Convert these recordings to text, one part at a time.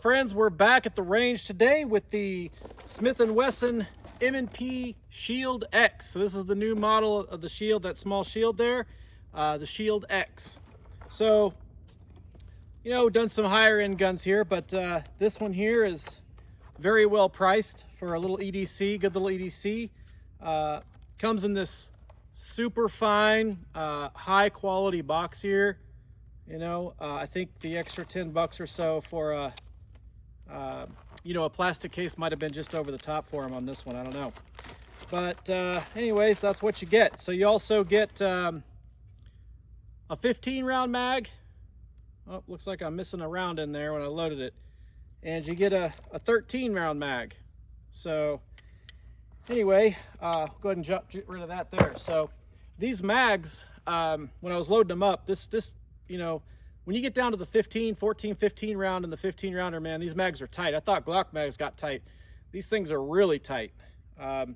friends, we're back at the range today with the Smith & Wesson M&P Shield X. So this is the new model of the shield, that small shield there, the Shield X. So, you know, done some higher end guns here, but this one here is very well priced for a little EDC, good little EDC. Comes in this super fine, high quality box here. You know, I think the extra $10 or so for you know, a plastic case might have been just over the top for them on this one. I don't know. But anyways, that's what you get. So you also get a 15 round mag. Oh, looks like I'm missing a round in there when I loaded it. And you get a 13 round mag. So anyway, go ahead and get rid of that there. So these mags, when I was loading them up, this you know, when you get down to the 14, 15 round and the 15 rounder, man, these mags are tight. I thought Glock mags got tight. These things are really tight. The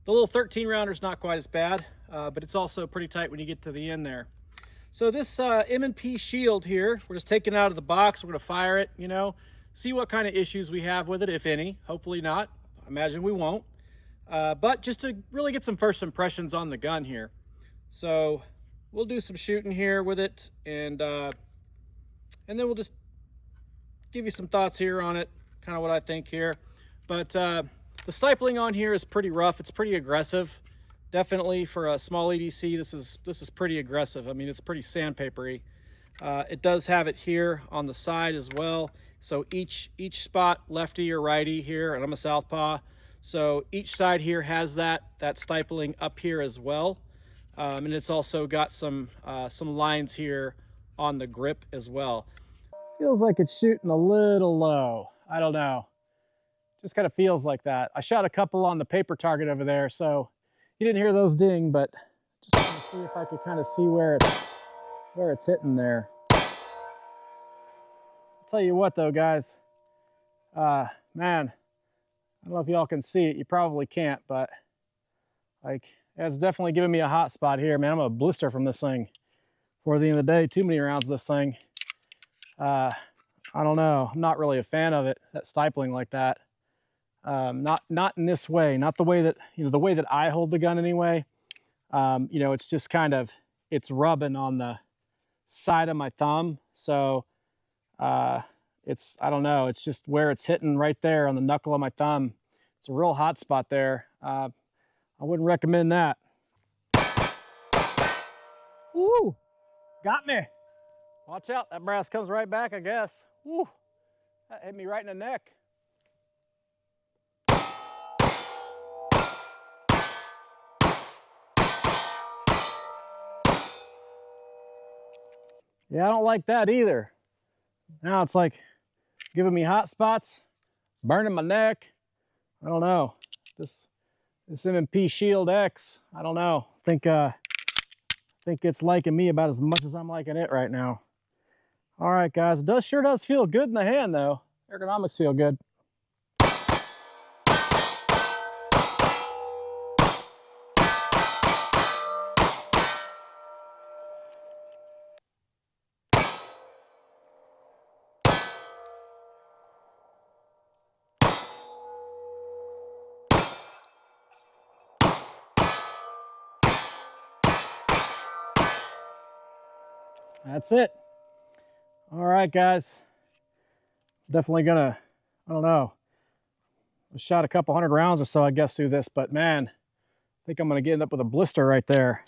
little 13 rounder is not quite as bad, but it's also pretty tight when you get to the end there. So this M&P Shield here, we're just taking it out of the box. We're going to fire it, you know, see what kind of issues we have with it, if any. Hopefully not. I imagine we won't. But just to really get some first impressions on the gun here. So we'll do some shooting here with it, and then we'll just give you some thoughts here on it, kind of what I think here. But the stippling on here is pretty rough. It's pretty aggressive. Definitely for a small EDC, this is pretty aggressive. I mean, it's pretty sandpapery. It does have it here on the side as well. So each spot, lefty or righty here, and I'm a southpaw. So each side here has that stippling up here as well. And it's also got some lines here on the grip as well. Feels like it's shooting a little low. I don't know. Just kind of feels like that. I shot a couple on the paper target over there, so you didn't hear those ding, but just want to see if I could kind of see where it's hitting there. I'll tell you what though, guys. Man, I don't know if y'all can see it. You probably can't, but like, yeah, it's definitely giving me a hot spot here, man. I'm a blister from this thing before the end of the day. Too many rounds of this thing. I don't know. I'm not really a fan of it, that stippling like that. Not in this way. Not the way that, you know, the way that I hold the gun anyway. You know, it's just kind of, it's rubbing on the side of my thumb. So it's, I don't know, it's just where it's hitting right there on the knuckle of my thumb. It's a real hot spot there. I wouldn't recommend that. Woo! Got me. Watch out, that brass comes right back, I guess. Woo! That hit me right in the neck. Yeah, I don't like that either. Now it's like giving me hot spots, burning my neck. I don't know. This M&P Shield X, I don't know. I think it's liking me about as much as I'm liking it right now. All right, guys, it sure does feel good in the hand though. Ergonomics feel good. That's it. All right, guys. Definitely gonna, I don't know. I shot a couple hundred rounds or so, I guess, through this, but man, I think I'm gonna get up with a blister right there.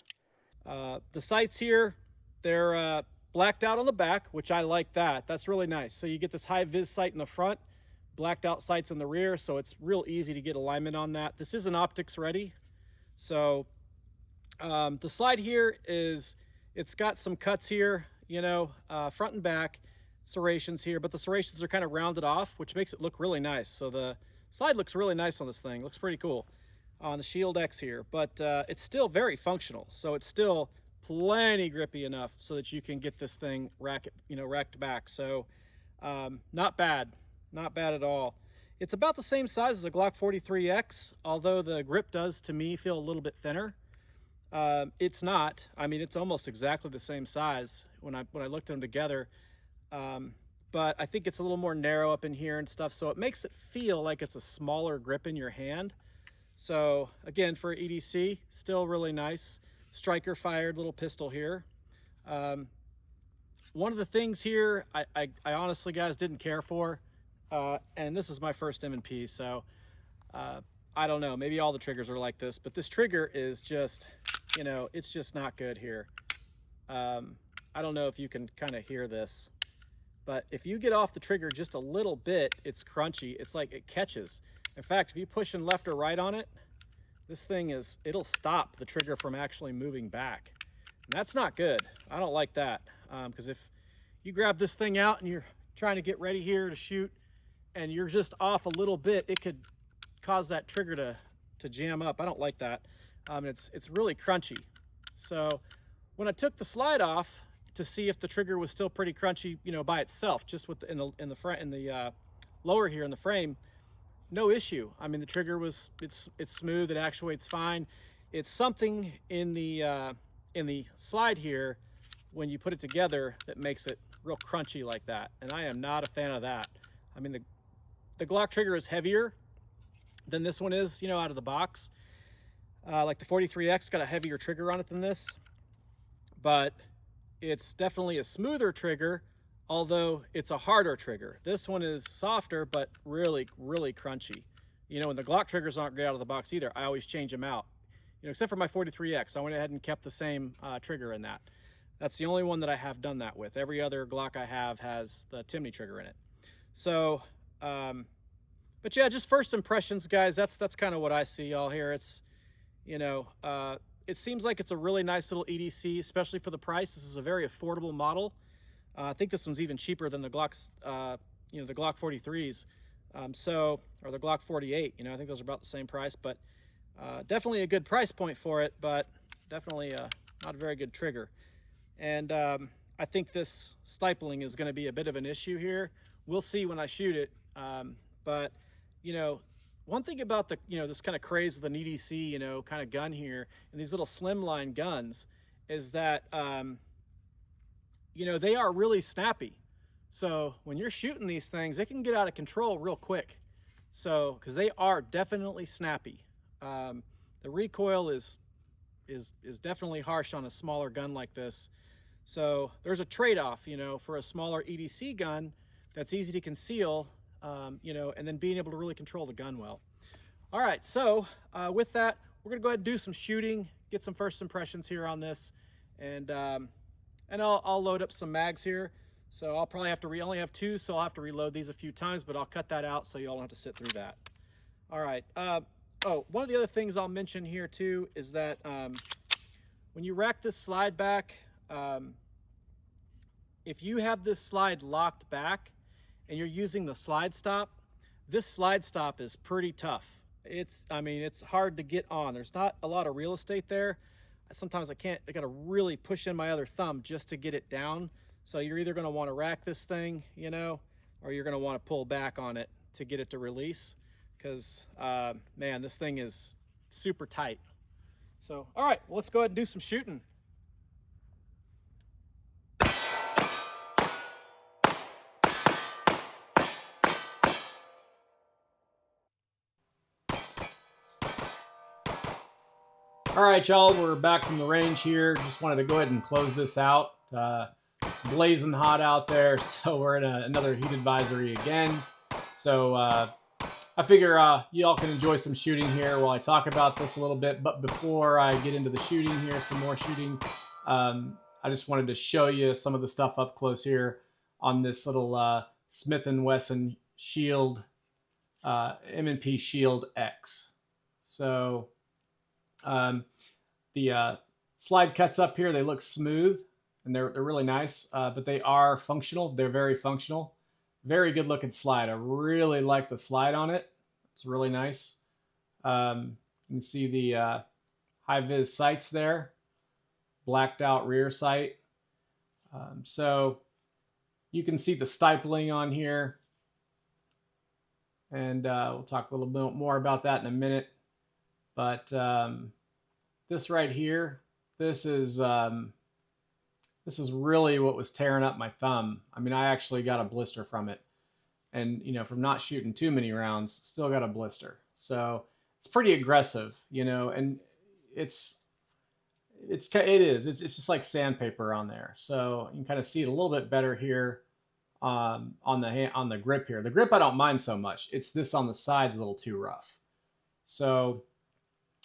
The sights here, they're blacked out on the back, which I like that. That's really nice. So you get this high vis sight in the front, blacked out sights in the rear, so it's real easy to get alignment on that. This isn't optics ready. So the slide here is, it's got some cuts here, you know, front and back serrations here, but the serrations are kind of rounded off, which makes it look really nice. So the slide looks really nice on this thing. Looks pretty cool on the Shield X here, but it's still very functional. So it's still plenty grippy enough so that you can get this thing racked back. So not bad at all. It's about the same size as a Glock 43X, although the grip does, to me, feel a little bit thinner. It's not. I mean, it's almost exactly the same size when I looked at them together. but I think it's a little more narrow up in here and stuff, so it makes it feel like it's a smaller grip in your hand. So again, for EDC, still really nice. Striker fired little pistol here. One of the things here I honestly, guys, didn't care for, and this is my first M&P, so I don't know, maybe all the triggers are like this, but this trigger is just, you know, it's just not good here. I don't know if you can kind of hear this, but if you get off the trigger just a little bit, it's crunchy. It's like it catches. In fact, if you push in left or right on it, this thing it'll stop the trigger from actually moving back. And that's not good. I don't like that, because if you grab this thing out and you're trying to get ready here to shoot and you're just off a little bit, it could cause that trigger to jam up. I don't like that. It's really crunchy. So when I took the slide off to see if the trigger was still pretty crunchy, you know, by itself, just with in the front, in the lower here in the frame, no issue. I mean, the trigger it's smooth, it actuates fine. It's something in the slide here when you put it together that makes it real crunchy like that, and I am not a fan of that. I mean, the Glock trigger is heavier than this one is, you know, out of the box. Like the 43X got a heavier trigger on it than this, but it's definitely a smoother trigger, although it's a harder trigger. This one is softer, but really, really crunchy. You know, and the Glock triggers aren't great out of the box either. I always change them out, you know, except for my 43X. I went ahead and kept the same trigger in that. That's the only one that I have done that with. Every other Glock I have has the Timney trigger in it. So, but yeah, just first impressions, guys. That's kind of what I see all here. It's, you know, it seems like it's a really nice little EDC, especially for the price. This is a very affordable model. I think this one's even cheaper than the Glocks, you know, the Glock 43s. Or the Glock 48, you know, I think those are about the same price, but definitely a good price point for it, but definitely not a very good trigger. And I think this stippling is going to be a bit of an issue here. We'll see when I shoot it. But, you know, one thing about the, you know, this kind of craze with an EDC, you know, kind of gun here, and these little slimline guns, is that, you know, they are really snappy. So when you're shooting these things, they can get out of control real quick. So, because they are definitely snappy. The recoil is definitely harsh on a smaller gun like this. So there's a trade-off, you know, for a smaller EDC gun that's easy to conceal, you know, and then being able to really control the gun well. All right, so with that, we're gonna go ahead and do some shooting, get some first impressions here on this, and I'll load up some mags here. So I'll probably have to only have two, so I'll have to reload these a few times, but I'll cut that out so you all don't have to sit through that. All right. Oh, one of the other things I'll mention here too is that when you rack this slide back, if you have this slide locked back and you're using the slide stop, this slide stop is pretty tough. I mean, it's hard to get on. There's not a lot of real estate there. Sometimes I gotta really push in my other thumb just to get it down. So you're either gonna wanna rack this thing, you know, or you're gonna wanna pull back on it to get it to release. Because, man, this thing is super tight. So, all right, well, let's go ahead and do some shooting. All right, y'all, we're back from the range here. Just wanted to go ahead and close this out. It's blazing hot out there, so we're in another heat advisory again. So I figure y'all can enjoy some shooting here while I talk about this a little bit. But before I get into the shooting here, some more shooting, I just wanted to show you some of the stuff up close here on this little Smith Wesson Shield, M&P Shield X. So the slide cuts up here, they look smooth and they're really nice, but they are functional. They're very functional. Very good looking slide. I really like the slide on it. It's really nice. You can see the high vis sights there, blacked out rear sight. So you can see the stippling on here, and we'll talk a little bit more about that in a minute. But this right here, this is This is really what was tearing up my thumb. I mean, I actually got a blister from it. And, you know, from not shooting too many rounds, still got a blister. So it's pretty aggressive, you know, and it is. It's just like sandpaper on there. So you can kind of see it a little bit better here on the grip here. The grip I don't mind so much. It's this on the side's a little too rough. So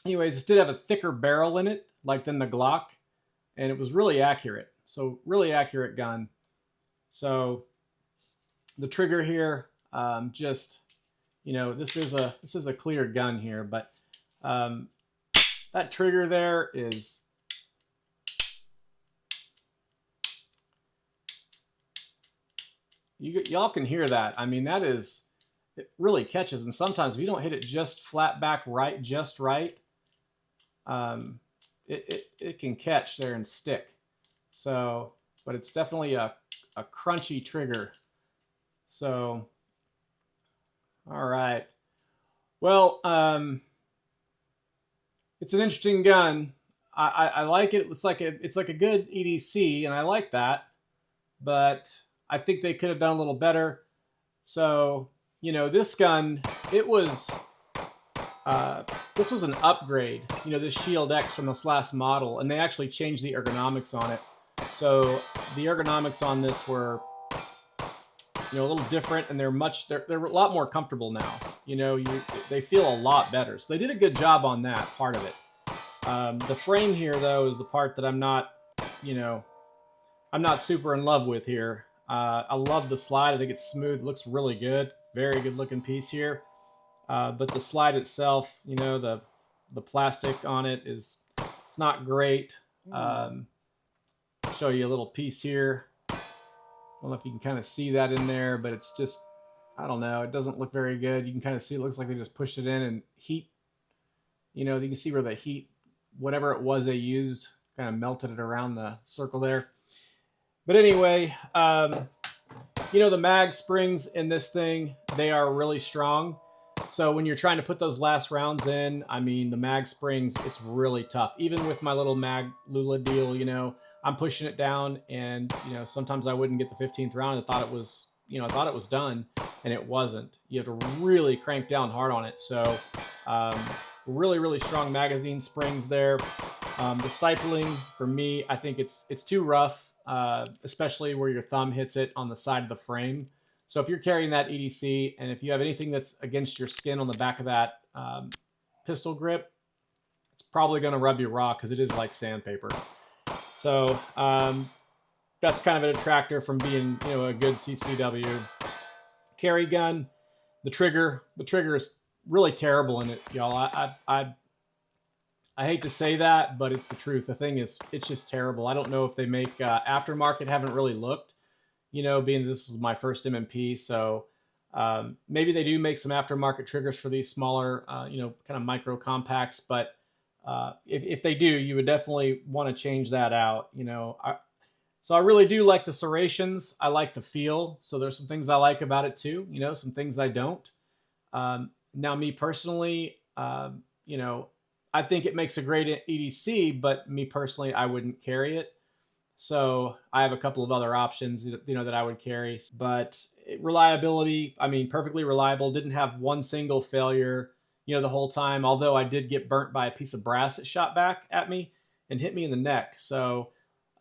anyways, this did have a thicker barrel in it, like than the Glock, and it was really accurate. So really accurate gun. So the trigger here, just, you know, this is a cleared gun here, but that trigger there is, y'all can hear that. I mean, that is, it really catches, and sometimes if you don't hit it just flat back right, just right, it can catch there and stick. So, but it's definitely a crunchy trigger. So, all right. Well, it's an interesting gun. I like it. It's like a good EDC, and I like that. But I think they could have done a little better. So, you know, this gun, this was an upgrade. You know, this Shield X from this last model, and they actually changed the ergonomics on it. So the ergonomics on this were, you know, a little different, and they're a lot more comfortable now. You know, they feel a lot better. So they did a good job on that part of it. The frame here, though, is the part that I'm not, you know, I'm not super in love with here. I love the slide. I think it's smooth. It looks really good. Very good looking piece here. But the slide itself, you know, the plastic on it it's not great. Show you a little piece here. I don't know if you can kind of see that in there, but it's just, I don't know, it doesn't look very good. You can kind of see it looks like they just pushed it in, and heat, you know, you can see where the heat, whatever it was they used, kind of melted it around the circle there. But anyway, you know, the mag springs in this thing, they are really strong. So when you're trying to put those last rounds in, I mean, the mag springs, it's really tough. Even with my little mag Lula deal, you know, I'm pushing it down, and, you know, sometimes I wouldn't get the 15th round. I thought it was, you know, I thought it was done, and it wasn't. You have to really crank down hard on it. So really, really strong magazine springs there. The stippling, for me, I think it's too rough, especially where your thumb hits it on the side of the frame. So if you're carrying that EDC, and if you have anything that's against your skin on the back of that pistol grip, it's probably going to rub you raw, because it is like sandpaper. So that's kind of a detractor from being, you know, a good CCW carry gun. The trigger is really terrible in it, y'all. I hate to say that, but it's the truth. The thing is, it's just terrible. I don't know if they make aftermarket. Haven't really looked, you know, being this is my first M&P. So maybe they do make some aftermarket triggers for these smaller, you know, kind of micro compacts. But if they do, you would definitely want to change that out, you know. So I really do like the serrations. I like the feel. So there's some things I like about it too, you know, some things I don't. Now, me personally, you know, I think it makes a great EDC, but me personally, I wouldn't carry it. So I have a couple of other options, you know, that I would carry. But reliability, I mean, perfectly reliable. Didn't have one single failure, you know, the whole time. Although I did get burnt by a piece of brass that shot back at me and hit me in the neck. So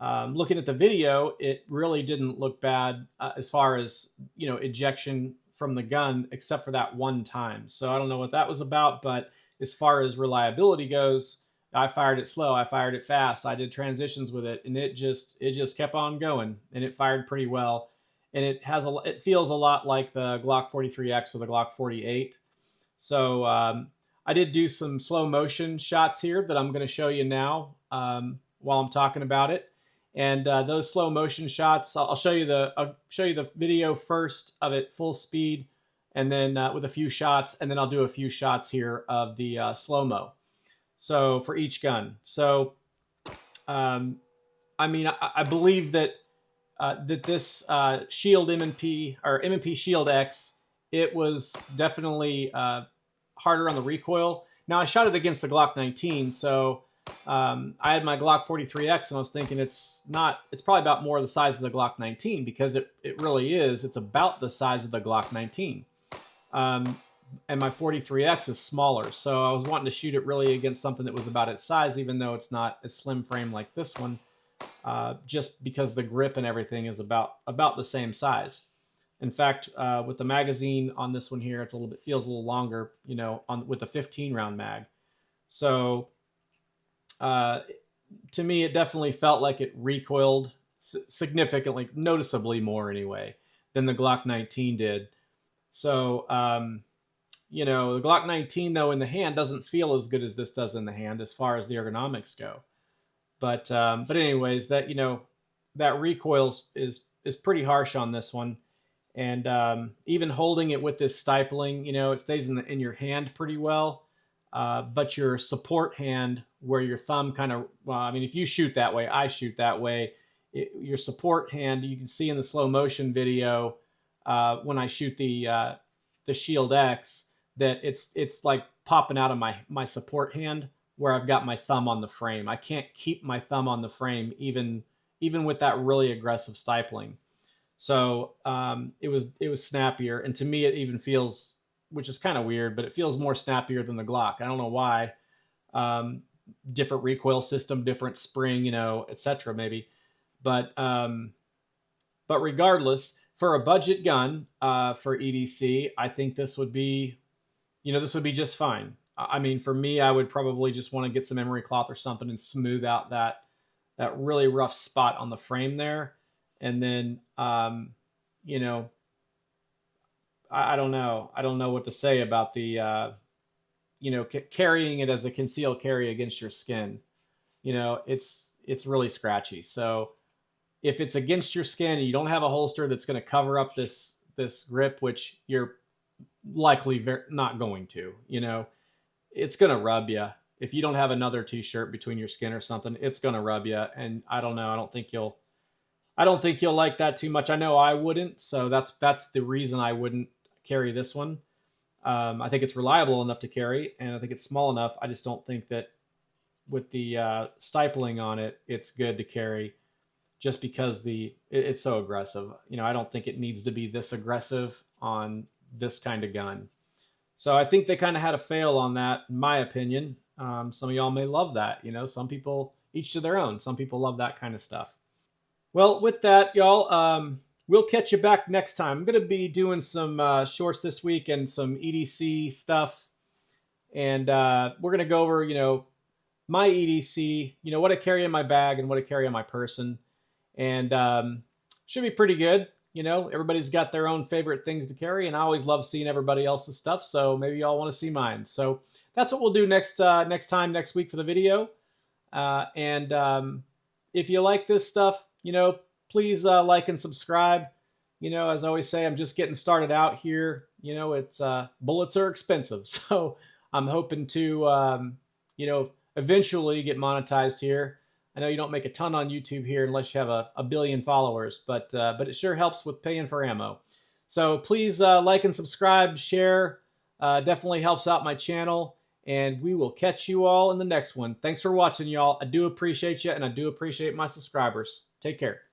looking at the video, it really didn't look bad as far as, you know, ejection from the gun, except for that one time. So I don't know what that was about, but as far as reliability goes, I fired it slow, I fired it fast, I did transitions with it, and it just kept on going, and it fired pretty well. And it feels a lot like the Glock 43X or the Glock 48. So I did do some slow motion shots here that I'm going to show you now while I'm talking about it. And those slow motion shots, I'll show you the video first of it full speed, and then with a few shots, and then I'll do a few shots here of the slow-mo. So for each gun. So, I mean, I believe that that this Shield M&P or M&P Shield X, it was definitely harder on the recoil. Now I shot it against the Glock 19, so I had my Glock 43X and I was thinking it's probably about more the size of the Glock 19, because it really is. It's about the size of the Glock 19. And my 43X is smaller. So I was wanting to shoot it really against something that was about its size, even though it's not a slim frame like this one, just because the grip and everything is about the same size. In fact, with the magazine on this one here, feels a little longer, you know, with the 15 round mag. So to me, it definitely felt like it recoiled significantly, noticeably more anyway, than the Glock 19 did. So, you know, the Glock 19, though, in the hand doesn't feel as good as this does in the hand as far as the ergonomics go. But anyways, that, you know, that recoil is pretty harsh on this one. And even holding it with this stipling, you know, it stays in your hand pretty well. But your support hand, where your thumb kind of, well, I mean, if you shoot that way, I shoot that way. Your support hand, you can see in the slow motion video when I shoot the Shield X, that it's like popping out of my support hand where I've got my thumb on the frame. I can't keep my thumb on the frame even with that really aggressive stipling. So it was snappier, and to me it even feels, which is kind of weird, but it feels more snappier than the Glock. I don't know why. Different recoil system, different spring, you know, etc. maybe. But regardless, for a budget gun for EDC, I think this would be, you know, this would be just fine. I mean, for me, I would probably just want to get some emery cloth or something and smooth out that really rough spot on the frame there. And then, you know, I don't know. I don't know what to say about the, you know, carrying it as a concealed carry against your skin. You know, it's really scratchy. So if it's against your skin and you don't have a holster that's going to cover up this grip, which you're likely not going to, you know, it's going to rub you. If you don't have another t-shirt between your skin or something, it's going to rub you. And I don't know. I don't think you'll like that too much. I know I wouldn't. So that's the reason I wouldn't carry this one. I think it's reliable enough to carry, and I think it's small enough. I just don't think that with the stipling on it, it's good to carry, just because it's so aggressive. You know, I don't think it needs to be this aggressive on this kind of gun. So I think they kind of had a fail on that, in my opinion. Some of y'all may love that. You know, some people, each to their own. Some people love that kind of stuff. Well, with that, y'all, we'll catch you back next time. I'm going to be doing some shorts this week and some EDC stuff. And we're going to go over, you know, my EDC, you know, what I carry in my bag and what I carry on my person. And should be pretty good. You know, everybody's got their own favorite things to carry, and I always love seeing everybody else's stuff. So maybe y'all want to see mine. So that's what we'll do next week for the video. If you like this stuff, you know, please like and subscribe. You know, as I always say, I'm just getting started out here. You know, it's bullets are expensive. So I'm hoping to, you know, eventually get monetized here. I know you don't make a ton on YouTube here unless you have a billion followers, but it sure helps with paying for ammo. So please like and subscribe, share. Definitely helps out my channel. And we will catch you all in the next one. Thanks for watching, y'all. I do appreciate you, and I do appreciate my subscribers. Take care.